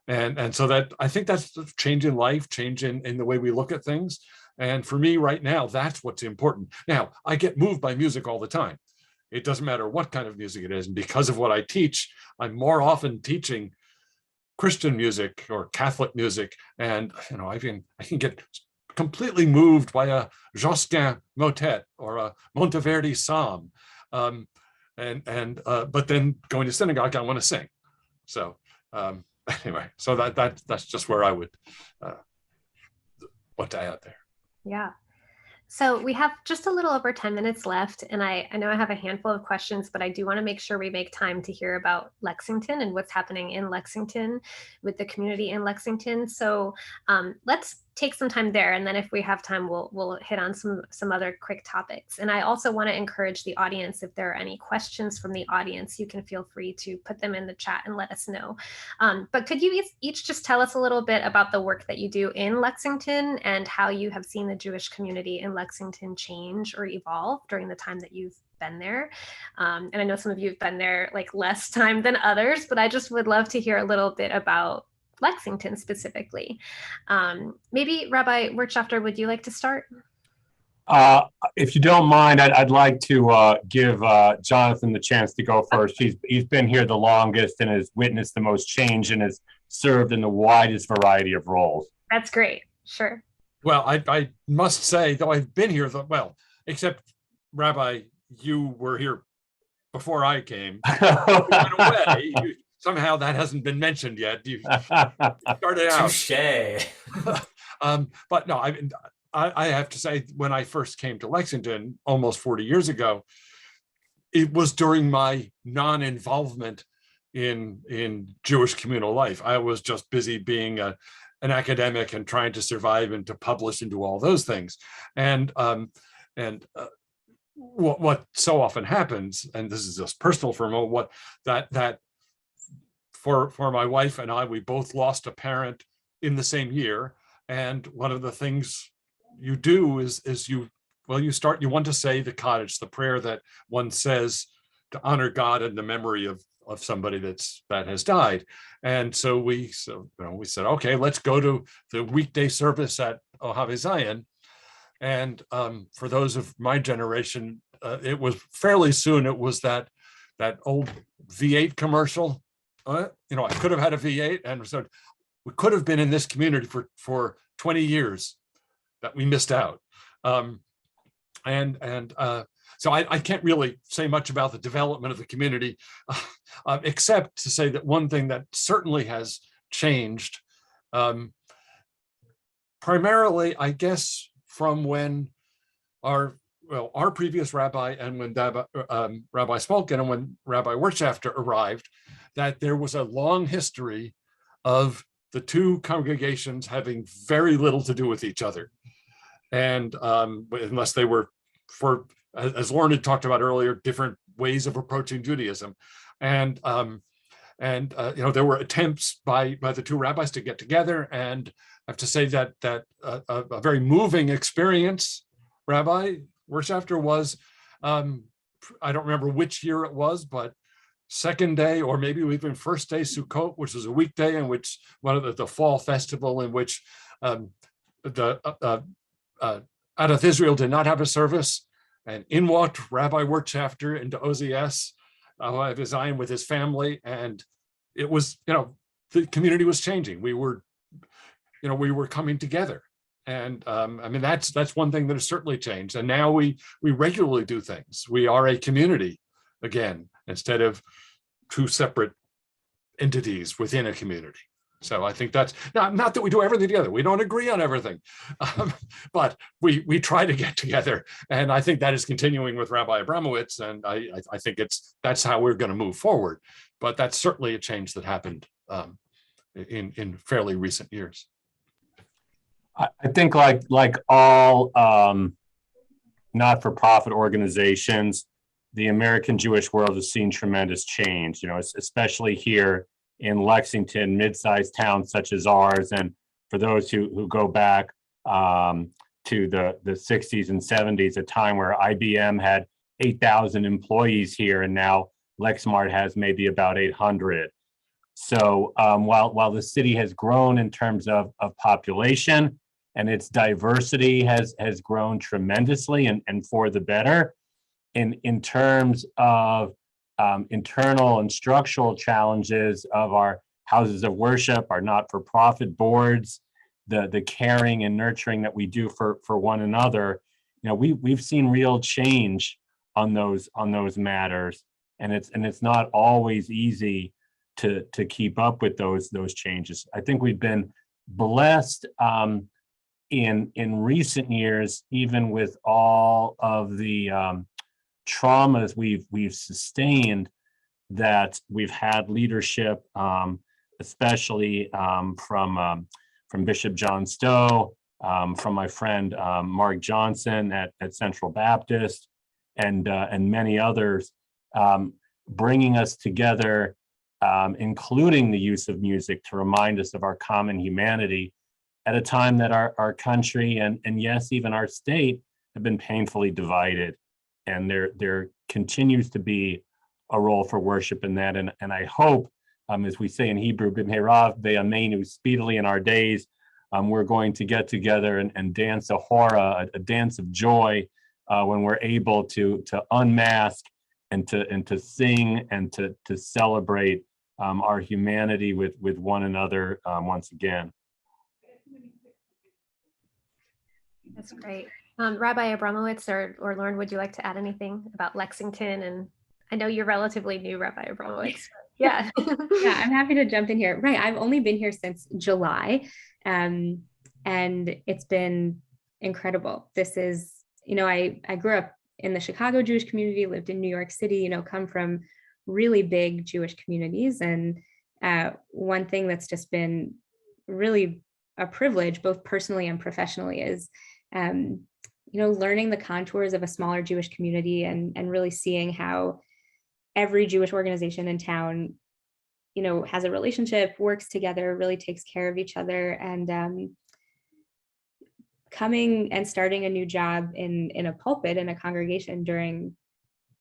And so that, I think that's the change in life, change in the way we look at things. And for me right now, that's what's important. Now, I get moved by music all the time. It doesn't matter what kind of music it is. And because of what I teach, I'm more often teaching Christian music or Catholic music. And I can get completely moved by a Josquin motet or a Monteverdi psalm. But then going to synagogue, I want to sing. So anyway, so that's just where I would want to add there. Yeah. So we have just a little over 10 minutes left, and I know I have a handful of questions, but I do want to make sure we make time to hear about Lexington and what's happening in Lexington with the community in Lexington. So let's take some time there, and then if we have time, we'll hit on some other quick topics. And I also want to encourage the audience, if there are any questions from the audience, you can feel free to put them in the chat and let us know. But could you each just tell us a little bit about the work that you do in Lexington and how you have seen the Jewish community in Lexington change or evolve during the time that you've been there? And I know some of you have been there like less time than others, but I just would love to hear a little bit about Lexington specifically. Maybe Rabbi Wirtschafter, would you like to start? If you don't mind, I'd like to give Jonathan the chance to go first. He's been here the longest and has witnessed the most change and has served in the widest variety of roles. That's great. Sure. Well, I must say, though I've been here, except Rabbi, you were here before I came. You went away. Somehow that hasn't been mentioned yet. You started out. Touché. But no, I have to say, when I first came to Lexington almost 40 years ago, it was during my non-involvement in Jewish communal life. I was just busy being an academic and trying to survive and to publish and do all those things. And what so often happens, and this is just personal for a moment, that for my wife and I, we both lost a parent in the same year. And one of the things you do is you want to say the Kaddish, the prayer that one says to honor God and the memory of somebody that has died. And so we said, okay, let's go to the weekday service at Ohavay Zion. And for those of my generation, it was fairly soon. It was that old V8 commercial. I could have had a V8, and so we could have been in this community for 20 years that we missed out. So I can't really say much about the development of the community, except to say that one thing that certainly has changed, primarily, I guess, from when our previous rabbi and when Rabbi Smolkin and when Rabbi Wirtschafter arrived, that there was a long history of the two congregations having very little to do with each other. And unless they were, as Lorne had talked about earlier, different ways of approaching Judaism. And there were attempts by the two rabbis to get together. And I have to say that a very moving experience, Rabbi Wirtschafter, was, I don't remember which year it was, but second day, or maybe even first day Sukkot, which was a weekday, in which one of the fall festival, in which the Adath Israel did not have a service, and in walked Rabbi Wirtschafter into OZS, Ohavay Zion, with his family, and it was, the community was changing. We were coming together, and that's one thing that has certainly changed. And now we regularly do things. We are a community again, instead of two separate entities within a community. So I think that's not that we do everything together. We don't agree on everything, but we try to get together. And I think that is continuing with Rabbi Abramowitz. And I think that's how we're going to move forward. But that's certainly a change that happened in fairly recent years. I think like all not-for-profit organizations, the American Jewish world has seen tremendous change, especially here in Lexington, mid-sized towns such as ours. And for those who go back to the 60s and 70s, a time where IBM had 8,000 employees here, and now Lexmart has maybe about 800. So while the city has grown in terms of population, and its diversity has grown tremendously and for the better, in terms of internal and structural challenges of our houses of worship, our not-for-profit boards, the caring and nurturing that we do for one another, we've seen real change on those matters, and it's not always easy to keep up with those changes. I think we've been blessed in recent years, even with all of the traumas we've sustained, that we've had leadership, especially from Bishop John Stowe, from my friend Mark Johnson at Central Baptist, and many others, bringing us together, including the use of music to remind us of our common humanity at a time that our country and yes, even our state have been painfully divided. And there continues to be a role for worship in that. And I hope, as we say in Hebrew, b'meherav b'yameinu, speedily in our days, we're going to get together and dance a hora, a dance of joy, when we're able to unmask and to sing and to celebrate our humanity with one another once again. That's great. Rabbi Abramowitz or Lorne, would you like to add anything about Lexington? And I know you're relatively new, Rabbi Abramowitz. Yeah. Yeah, I'm happy to jump in here. Right. I've only been here since July, and it's been incredible. This is, I grew up in the Chicago Jewish community, lived in New York City, come from really big Jewish communities. And one thing that's just been really a privilege, both personally and professionally, is learning the contours of a smaller Jewish community and really seeing how every Jewish organization in town, has a relationship, works together, really takes care of each other. And coming and starting a new job in a pulpit, in a congregation during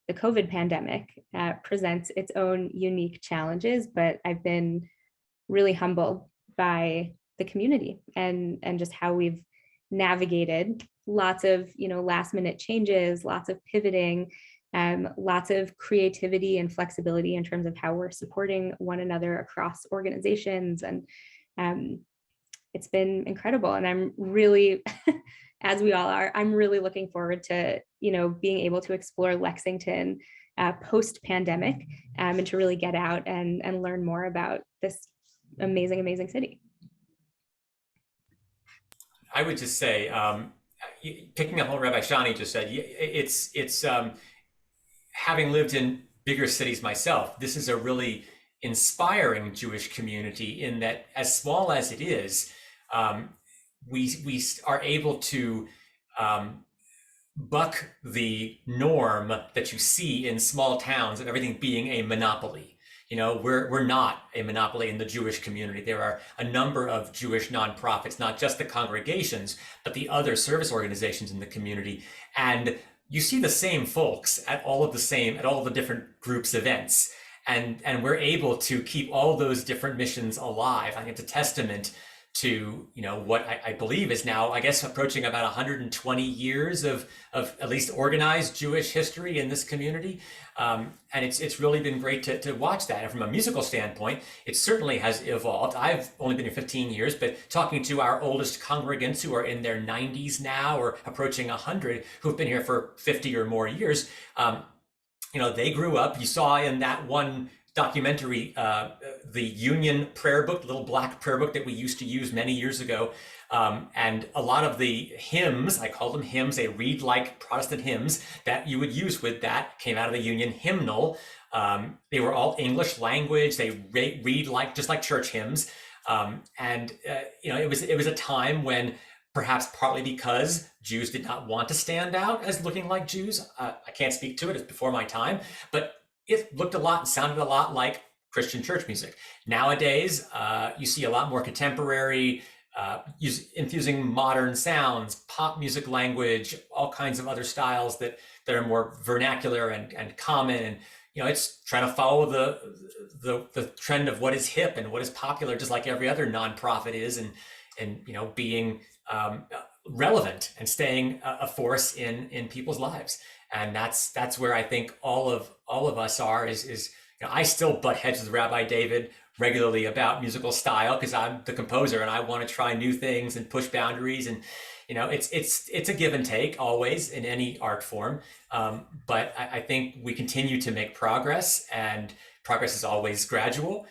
the COVID pandemic presents its own unique challenges, but I've been really humbled by the community and just how we've navigated lots of last minute changes, lots of pivoting, lots of creativity and flexibility in terms of how we're supporting one another across organizations. And it's been incredible. And I'm really, as we all are, I'm really looking forward to, being able to explore Lexington post-pandemic and to really get out and learn more about this amazing, amazing city. I would just say, picking up on what Rabbi Shani just said, it's having lived in bigger cities myself, this is a really inspiring Jewish community in that, as small as it is, we are able to buck the norm that you see in small towns of everything being a monopoly. We're not a monopoly in the Jewish community. There are a number of Jewish nonprofits, not just the congregations, but the other service organizations in the community. And you see the same folks at all of the different groups' events. And we're able to keep all those different missions alive. I think it's a testament to what I believe is now, I guess, approaching about 120 years of at least organized Jewish history in this community, and it's really been great to watch that. And from a musical standpoint, it certainly has evolved. I've only been here 15 years, but talking to our oldest congregants who are in their 90s now or approaching 100, who've been here for 50 or more years, they grew up. You saw in that one documentary, the Union prayer book, the little black prayer book that we used to use many years ago. And a lot of the hymns, I call them hymns, they read like Protestant hymns that you would use with that came out of the Union hymnal. They were all English language. They read like just like church hymns. It was a time when, perhaps partly because Jews did not want to stand out as looking like Jews. I can't speak to it, it's before my time, but it looked a lot and sounded a lot like Christian church music. Nowadays, you see a lot more contemporary, infusing modern sounds, pop music language, all kinds of other styles that are more vernacular and common. And it's trying to follow the trend of what is hip and what is popular, just like every other nonprofit is, and being relevant and staying a force in people's lives. And that's where I think all of us are. Is I still butt heads with Rabbi David regularly about musical style because I'm the composer and I want to try new things and push boundaries. And it's a give and take always in any art form. But I think we continue to make progress, and progress is always gradual.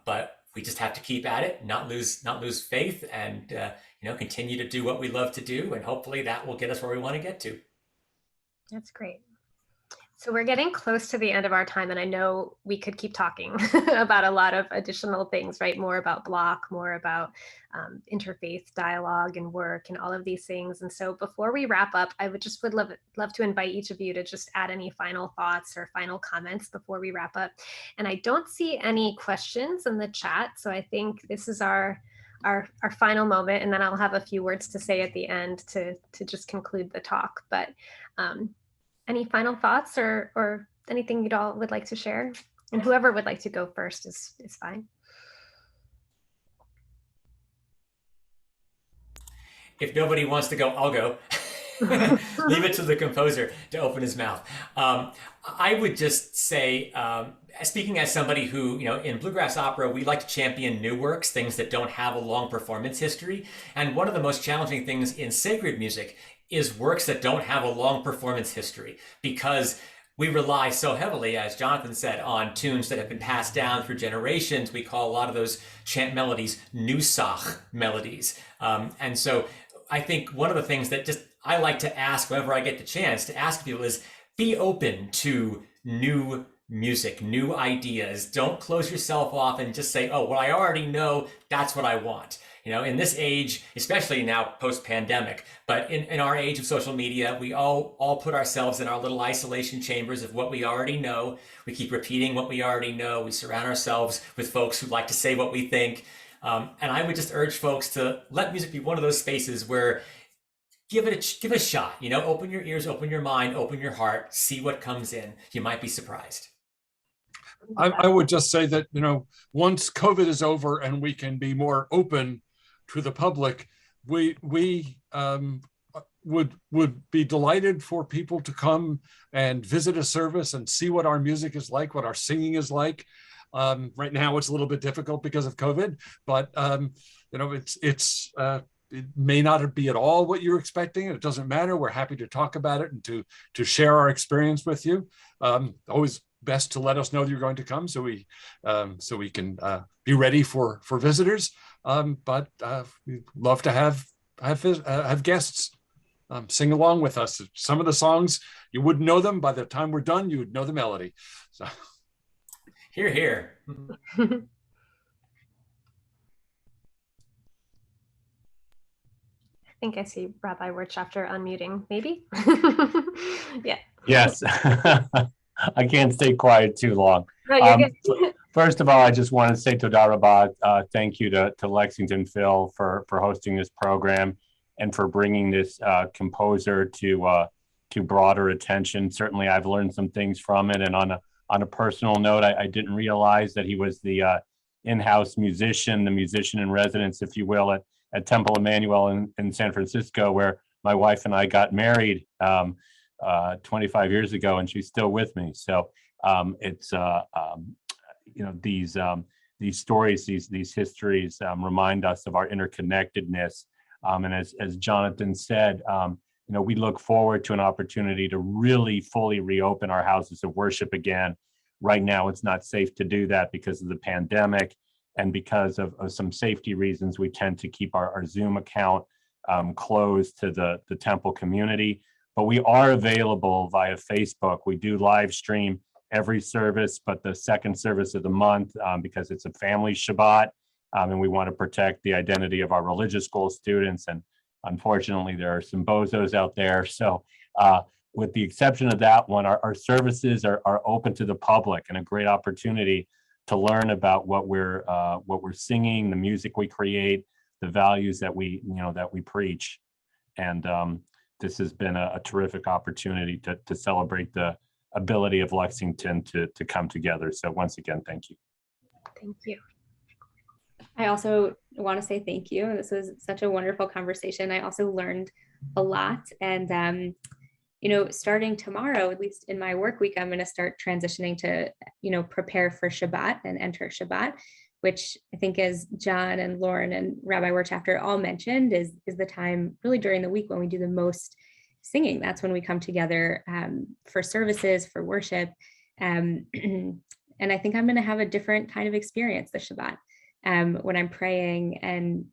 But we just have to keep at it, not lose faith, and continue to do what we love to do, and hopefully that will get us where we want to get to. That's great. So we're getting close to the end of our time, and I know we could keep talking about a lot of additional things, right? More about Bloch, more about interfaith dialogue and work and all of these things. And so before we wrap up, I would love to invite each of you to just add any final thoughts or final comments before we wrap up. And I don't see any questions in the chat, so I think this is our final moment, and then I'll have a few words to say at the end to just conclude the talk. But any final thoughts or anything you'd all would like to share? And whoever would like to go first is fine. If nobody wants to go, I'll go. Leave it to the composer to open his mouth. I would just say, speaking as somebody who, in bluegrass opera, we like to champion new works, things that don't have a long performance history. And one of the most challenging things in sacred music is works that don't have a long performance history, because we rely so heavily, as Jonathan said, on tunes that have been passed down through generations. We call a lot of those chant melodies nusach melodies. And so I think one of the things that just I like to ask whenever I get the chance to ask people is be open to new music, new ideas. Don't close yourself off and just say, oh, well, I already know, that's what I want. In this age, especially now post-pandemic, but in our age of social media, we all put ourselves in our little isolation chambers of what we already know. We keep repeating what we already know. We surround ourselves with folks who like to say what we think. And I would just urge folks to let music be one of those spaces where give it a shot. Open your ears, open your mind, open your heart, see what comes in. You might be surprised. I would just say that, once COVID is over and we can be more open to the public, we would be delighted for people to come and visit a service and see what our music is like, what our singing is like. Right now, it's a little bit difficult because of COVID, but it may not be at all what you're expecting. It doesn't matter. We're happy to talk about it and to share our experience with you. Always best to let us know that you're going to come, so we can be ready for visitors. But we'd love to have guests sing along with us. Some of the songs, you wouldn't know them. By the time we're done, you would know the melody. So. Hear, hear. I think I see Rabbi Wirtschafter unmuting, maybe? Yeah. Yes. I can't stay quiet too long. No, you're good. First of all, I just want to say Toda Rabah, thank you to Lexington Phil for hosting this program and for bringing this composer to broader attention. Certainly, I've learned some things from it. And on a personal note, I didn't realize that he was the in-house musician, the musician in residence, if you will, at Temple Emmanuel in San Francisco, where my wife and I got married 25 years ago, and she's still with me. So it's these stories, these histories remind us of our interconnectedness. And as Jonathan said, we look forward to an opportunity to really fully reopen our houses of worship again. Right now, it's not safe to do that because of the pandemic, and because of some safety reasons, we tend to keep our Zoom account closed to the temple community. But we are available via Facebook. We do live stream every service, but the second service of the month, because it's a family Shabbat, and we want to protect the identity of our religious school students. And unfortunately, there are some bozos out there. So with the exception of that one, our services are open to the public, and a great opportunity to learn about what we're singing, the music we create, the values that we preach. And this has been a terrific opportunity to celebrate the ability of Lexington to come together. So once again, thank you. Thank you. I also want to say thank you. This was such a wonderful conversation. I also learned a lot. And, starting tomorrow, at least in my work week, I'm going to start transitioning to, prepare for Shabbat and enter Shabbat, which I think, as John and Lorne and Rabbi Wirtschafter all mentioned, is the time really during the week when we do the most singing. That's when we come together for services, for worship. And I think I'm going to have a different kind of experience this Shabbat when I'm praying and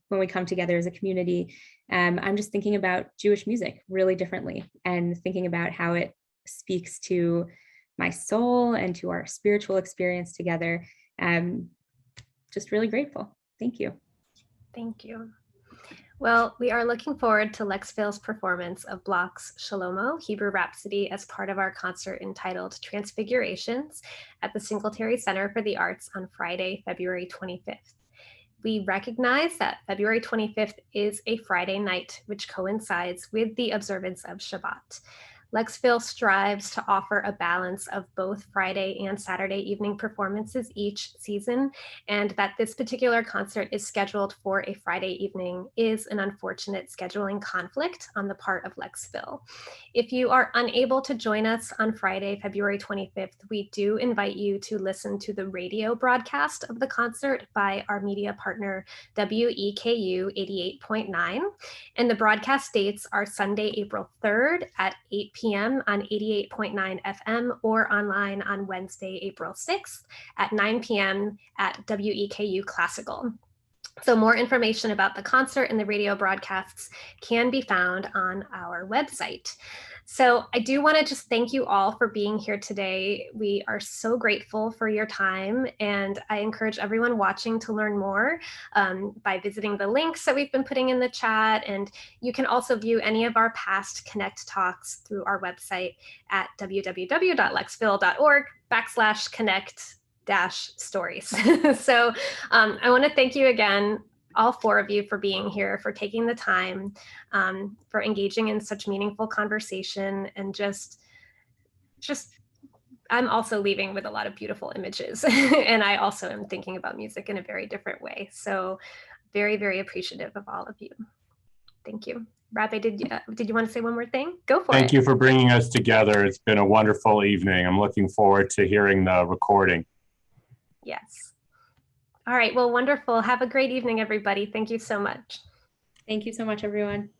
when we come together as a community. I'm just thinking about Jewish music really differently, and thinking about how it speaks to my soul and to our spiritual experience together. Just really grateful. Thank you. Thank you. Well, we are looking forward to LexPhil's performance of Bloch's Schelomo, Hebrew Rhapsody, as part of our concert entitled Transfigurations at the Singletary Center for the Arts on Friday, February 25th. We recognize that February 25th is a Friday night, which coincides with the observance of Shabbat. LexPhil strives to offer a balance of both Friday and Saturday evening performances each season, and that this particular concert is scheduled for a Friday evening is an unfortunate scheduling conflict on the part of LexPhil. If you are unable to join us on Friday, February 25th, we do invite you to listen to the radio broadcast of the concert by our media partner, WEKU 88.9, and the broadcast dates are Sunday, April 3rd at 8 p.m. on 88.9 FM, or online on Wednesday, April 6th at 9 p.m. at WEKU Classical. So more information about the concert and the radio broadcasts can be found on our website. So I do want to just thank you all for being here today. We are so grateful for your time, and I encourage everyone watching to learn more by visiting the links that we've been putting in the chat. And you can also view any of our past Connect talks through our website at www.lexphil.org/connect-stories. So I want to thank you again, all four of you, for being here, for taking the time, for engaging in such meaningful conversation, and just I'm also leaving with a lot of beautiful images. And I also am thinking about music in a very different way. So very, very appreciative of all of you. Thank you. Rabbi, did you want to say one more thing? Go for it. Thank you for bringing us together. It's been a wonderful evening. I'm looking forward to hearing the recording. Yes. All right. Well, wonderful. Have a great evening, everybody. Thank you so much. Thank you so much, everyone.